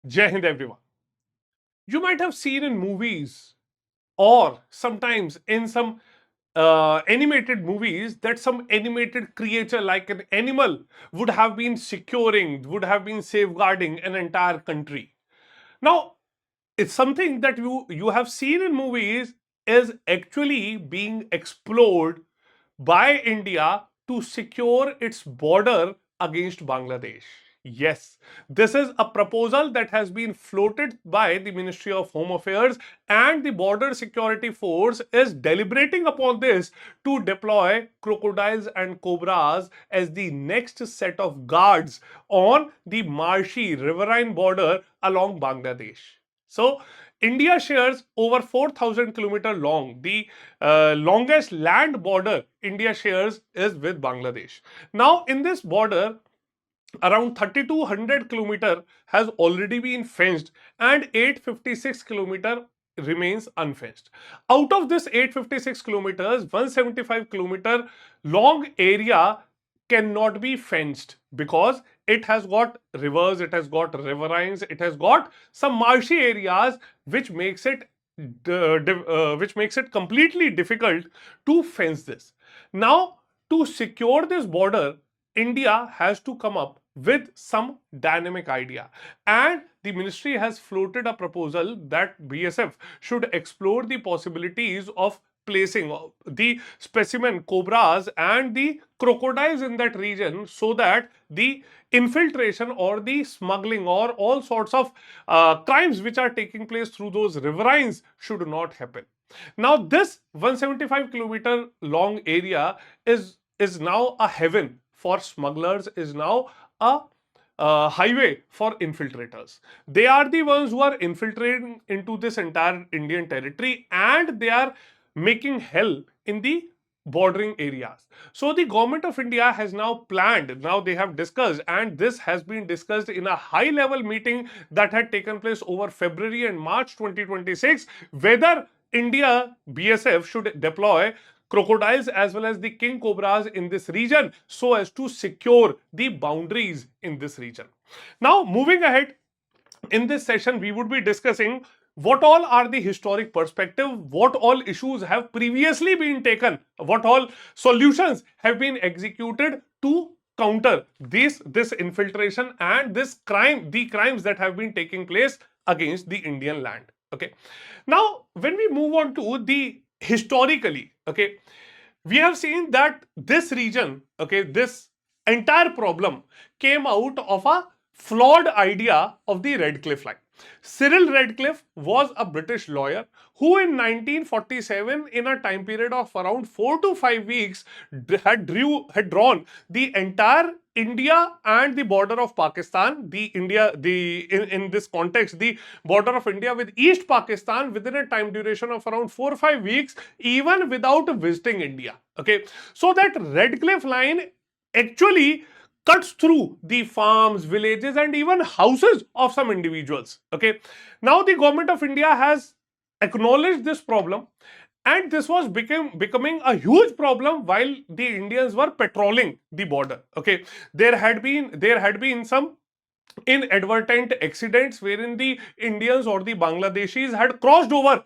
Jai Hind, everyone. You might have seen in movies or sometimes in some animated movies that some animated creature like an animal would have been securing, would have been safeguarding an entire country. Now, it's something that you have seen in movies is actually being explored by India to secure its border against Bangladesh. Yes, this is a proposal that has been floated by the Ministry of Home Affairs, and the Border Security Force is deliberating upon this to deploy crocodiles and cobras as the next set of guards on the marshy riverine border along Bangladesh. So, India shares over 4,000 kilometer long. The longest land border India shares is with Bangladesh. Now, in this border, around 3,200 kilometer has already been fenced and 856 kilometer remains unfenced. Out of this 856 kilometers, 175 kilometer long area cannot be fenced because it has got rivers, it has got riverines, it has got some marshy areas which makes it completely difficult to fence this. Now, to secure this border, India has to come up with some dynamic idea, and the ministry has floated a proposal that BSF should explore the possibilities of placing the specimen cobras and the crocodiles in that region so that the infiltration or the smuggling or all sorts of crimes which are taking place through those riverines should not happen. Now, this 175-kilometer long area is now a heaven for smugglers, is now a highway for infiltrators. They are the ones who are infiltrating into this entire Indian territory, and they are making hell in the bordering areas. So the government of India has now planned, now they have discussed, and this has been discussed in a high level meeting that had taken place over February and March 2026, whether India BSF should deploy crocodiles as well as the king cobras in this region so as to secure the boundaries in this region. Now, moving ahead, in this session, we would be discussing what all are the historic perspective, what all issues have previously been taken, what all solutions have been executed to counter this infiltration and the crimes that have been taking place against the Indian land. Okay. Now, when we move on to the historically, okay, we have seen that this region, okay, this entire problem came out of a flawed idea of the Redcliffe line. Cyril Redcliffe was a British lawyer who in 1947, in a time period of around 4 to 5 weeks, had drawn the entire India and the border of Pakistan, in this context, the border of India with East Pakistan within a time duration of around 4 or 5 weeks, even without visiting India. Okay, so that Redcliffe line actually cuts through the farms, villages, and even houses of some individuals. Okay, now the government of India has acknowledged this problem, and this was becoming a huge problem while the Indians were patrolling the border. Okay, there had been some inadvertent accidents wherein the Indians or the Bangladeshis had crossed over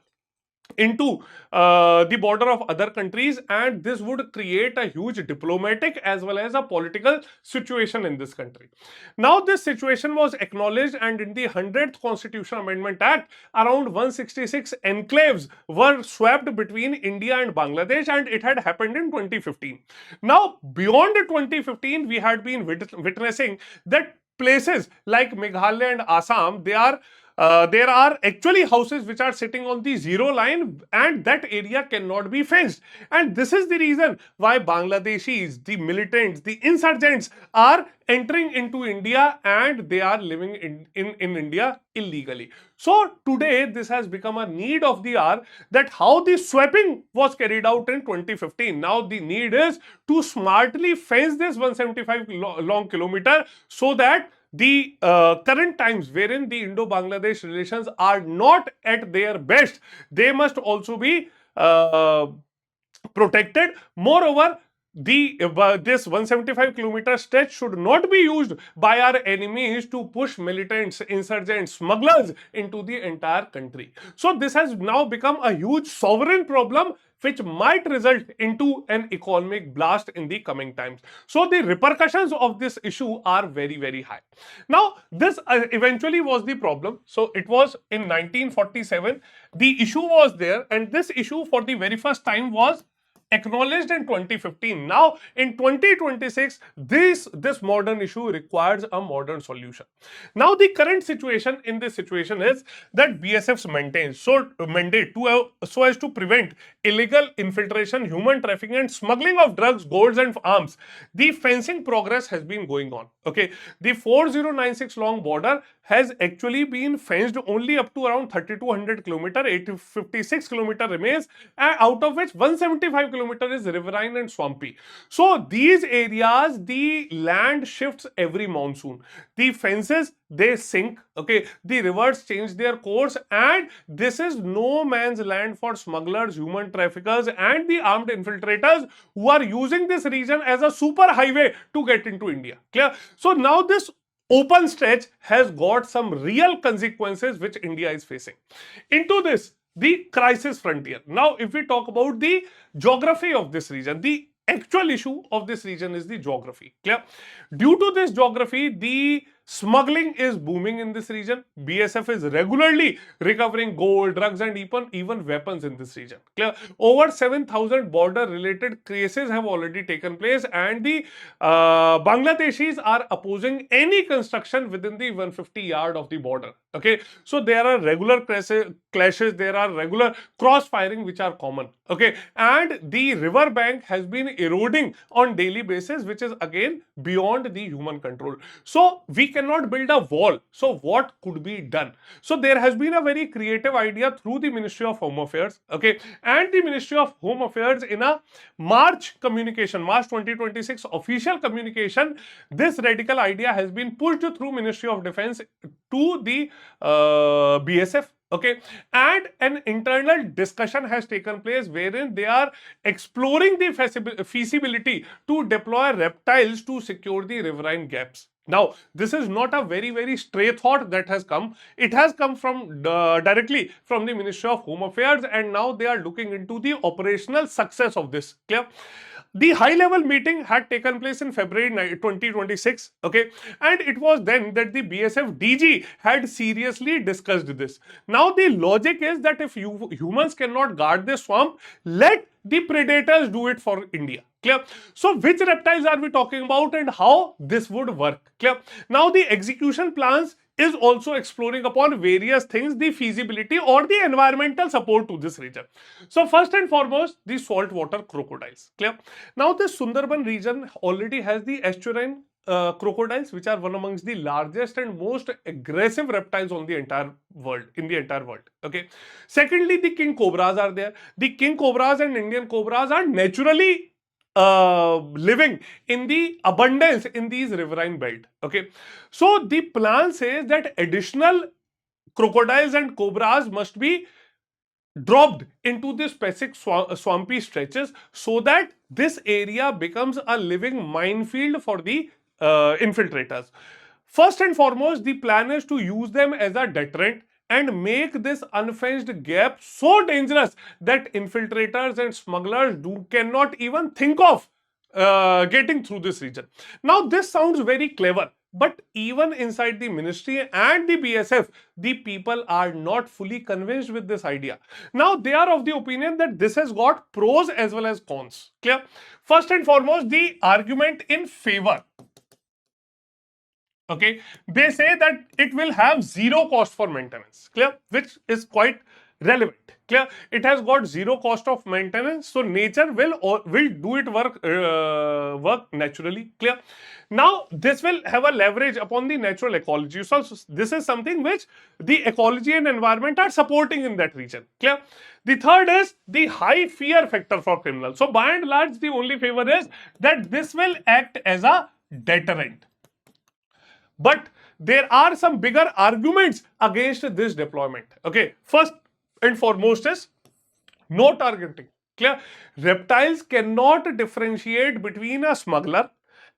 into the border of other countries, and this would create a huge diplomatic as well as a political situation in this country. Now, this situation was acknowledged, and in the 100th Constitution Amendment Act, around 166 enclaves were swapped between India and Bangladesh, and it had happened in 2015. Now, beyond 2015, we had been witnessing that places like Meghalaya and Assam, there are actually houses which are sitting on the zero line, and that area cannot be fenced. And this is the reason why Bangladeshis, the militants, the insurgents are entering into India, and they are living in India illegally. So today this has become a need of the hour, that how the swapping was carried out in 2015. Now the need is to smartly fence this 175 long kilometer so that the current times wherein the Indo-Bangladesh relations are not at their best, they must also be protected. Moreover, this 175-kilometer stretch should not be used by our enemies to push militants, insurgents, smugglers into the entire country. So this has now become a huge sovereign problem which might result into an economic blast in the coming times. So the repercussions of this issue are very, very high. Now, this eventually was the problem. So it was in 1947, the issue was there, and this issue for the very first time was acknowledged in 2015. Now in 2026, this modern issue requires a modern solution. Now the current situation in this situation is that BSF's mandate so as to prevent illegal infiltration, human trafficking and smuggling of drugs, goods and arms. The fencing progress has been going on. Okay, the 4096 long border has actually been fenced only up to around 3200 kilometer, 856 kilometer remains, and out of which 175 kilometer is riverine and swampy. So these areas, the land shifts every monsoon. The fences, they sink, okay, the rivers change their course, and this is no man's land for smugglers, human traffickers and the armed infiltrators who are using this region as a super highway to get into India. Clear? So now this open stretch has got some real consequences which India is facing. Into this, the crisis frontier. Now, if we talk about the geography of this region, the actual issue of this region is the geography. Clear? Due to this geography, the smuggling is booming in this region. BSF is regularly recovering gold, drugs and even weapons in this region. Clear? Over 7,000 border related cases have already taken place, and the Bangladeshis are opposing any construction within the 150 yard of the border. Okay, so there are regular clashes, there are regular cross firing which are common. Okay, and the river bank has been eroding on daily basis, which is again beyond the human control. So we cannot build a wall. So what could be done? So there has been a very creative idea through the Ministry of Home Affairs, okay, and the Ministry of Home Affairs in a March 2026 official communication. This radical idea has been pushed through Ministry of Defense to the BSF. Okay, and an internal discussion has taken place wherein they are exploring the feasibility to deploy reptiles to secure the riverine gaps. Now, this is not a very stray thought that has come. It has come from directly from the Ministry of Home Affairs, and now they are looking into the operational success of this. Clear? The high-level meeting had taken place in February 2026, okay, and it was then that the BSF DG had seriously discussed this. Now, the logic is that if humans cannot guard the swamp, let the predators do it for India. Clear? So, which reptiles are we talking about and how this would work? Clear? Now, the execution plans is also exploring upon various things, the feasibility or the environmental support to this region. So first and foremost, the saltwater crocodiles. Clear? Now the Sundarban region already has the estuarine crocodiles, which are one amongst the largest and most aggressive reptiles on the entire world, okay. Secondly, the king cobras are there. The king cobras and Indian cobras are naturally living in the abundance in these riverine belt. Okay, so the plan says that additional crocodiles and cobras must be dropped into the specific swampy stretches so that this area becomes a living minefield for the infiltrators. First and foremost, the plan is to use them as a deterrent and make this unfenced gap so dangerous that infiltrators and smugglers cannot even think of getting through this region. Now, this sounds very clever, but even inside the ministry and the BSF, the people are not fully convinced with this idea. Now, they are of the opinion that this has got pros as well as cons. Clear? First and foremost, the argument in favor. Okay, they say that it will have zero cost for maintenance. Clear? Which is quite relevant. Clear? It has got zero cost of maintenance, so nature will do it work naturally. Clear? Now this will have a leverage upon the natural ecology. So this is something which the ecology and environment are supporting in that region. Clear? The third is the high fear factor for criminals. So by and large, the only favor is that this will act as a deterrent. But there are some bigger arguments against this deployment. Okay, first and foremost is no targeting. Clear? Reptiles cannot differentiate between a smuggler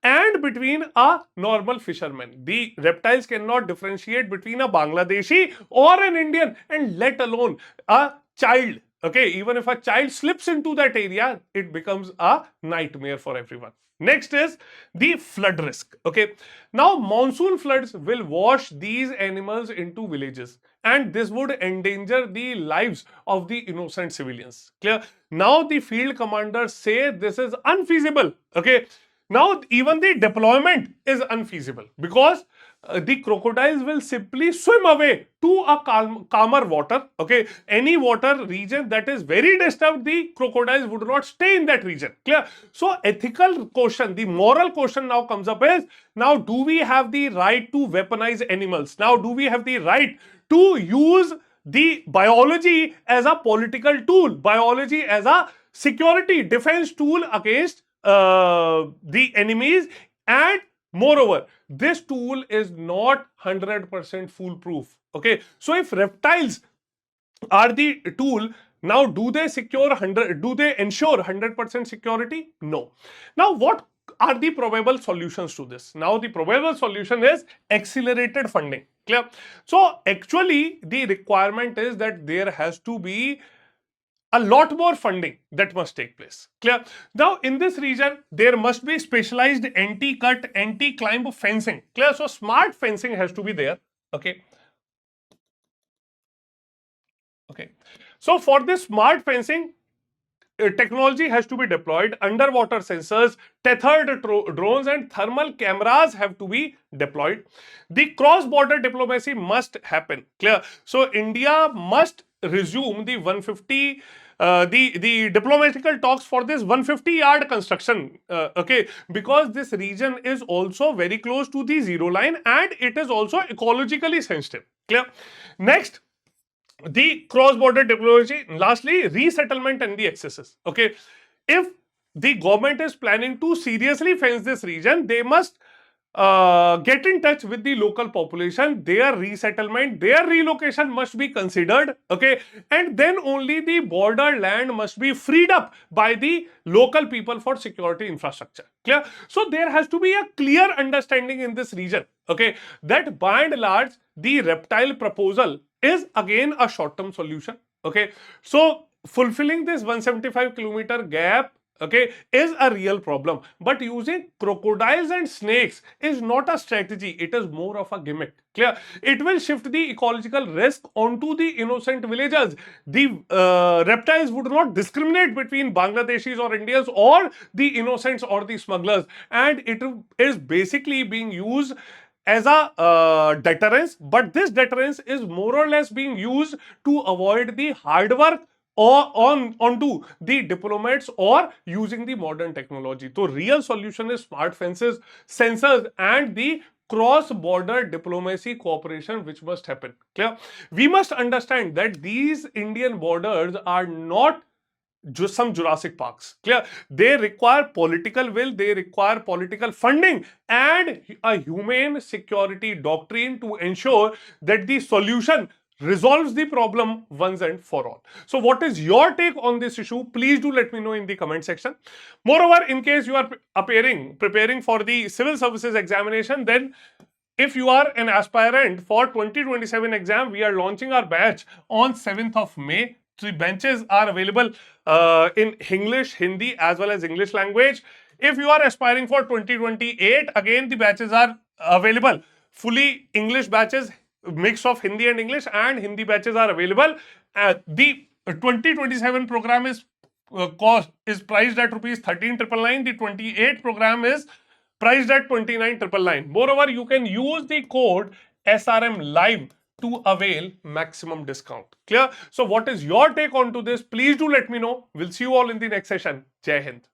and between a normal fisherman. The reptiles cannot differentiate between a Bangladeshi or an Indian, and let alone a child. Okay, even if a child slips into that area, it becomes a nightmare for everyone. Next is the flood risk. Okay, now monsoon floods will wash these animals into villages, and this would endanger the lives of the innocent civilians. Clear? Now the field commanders say this is unfeasible. Okay, now even the deployment is unfeasible because the crocodiles will simply swim away to a calmer water. Okay, any water region that is very disturbed, the crocodiles would not stay in that region. Clear? So ethical question, the moral question now comes up is, now do we have the right to weaponize animals? Now do we have the right to use the biology as a political tool, biology as a security defense tool against the enemies? And moreover, this tool is not 100% foolproof. Okay, so if reptiles are the tool, now do they ensure 100% security? No. Now what are the probable solutions to this? Now the probable solution is accelerated funding. Clear? So actually the requirement is that there has to be a lot more funding that must take place. Clear? Now in this region there must be specialized anti-cut, anti-climb fencing. Clear? So smart fencing has to be there. Okay. Okay. So for this smart fencing, technology has to be deployed. Underwater sensors, tethered drones and thermal cameras have to be deployed. The cross-border diplomacy must happen. Clear? So India must resume the 150 the diplomatical talks for this 150-yard construction. Okay, because this region is also very close to the zero line and it is also ecologically sensitive. Clear? Next, the cross-border diplomacy. Lastly, resettlement and the accesses. Okay, if the government is planning to seriously fence this region, they must get in touch with the local population. Their resettlement, their relocation must be considered. Okay, and then only the border land must be freed up by the local people for security infrastructure. Clear? So there has to be a clear understanding in this region. Okay, that by and large the reptile proposal is again a short-term solution. Okay, so fulfilling this 175-kilometer gap, okay, is a real problem, but using crocodiles and snakes is not a strategy, it is more of a gimmick. Clear? It will shift the ecological risk onto the innocent villagers. The reptiles would not discriminate between Bangladeshis or Indians or the innocents or the smugglers, and it is basically being used as a deterrence, but this deterrence is more or less being used to avoid the hard work or onto the diplomats or using the modern technology. So real solution is smart fences, sensors and the cross-border diplomacy cooperation which must happen. Clear? We must understand that these Indian borders are not just some Jurassic Parks. Clear? They require political will, they require political funding and a humane security doctrine to ensure that the solution resolves the problem once and for all. So what is your take on this issue? Please do let me know in the comment section. Moreover, in case you are preparing for the civil services examination, then if you are an aspirant for 2027 exam, we are launching our batch on 7th of May. The benches are available in English, Hindi as well as English language. If you are aspiring for 2028, again the batches are available. Fully English batches, mix of Hindi and English, and Hindi batches are available. The 2027 program is priced at rupees 13,999. The 28 program is priced at 29,999. Moreover, you can use the code SRM Live to avail maximum discount. Clear? So what is your take on to this? Please do let me know. We'll see you all in the next session. Jai Hind.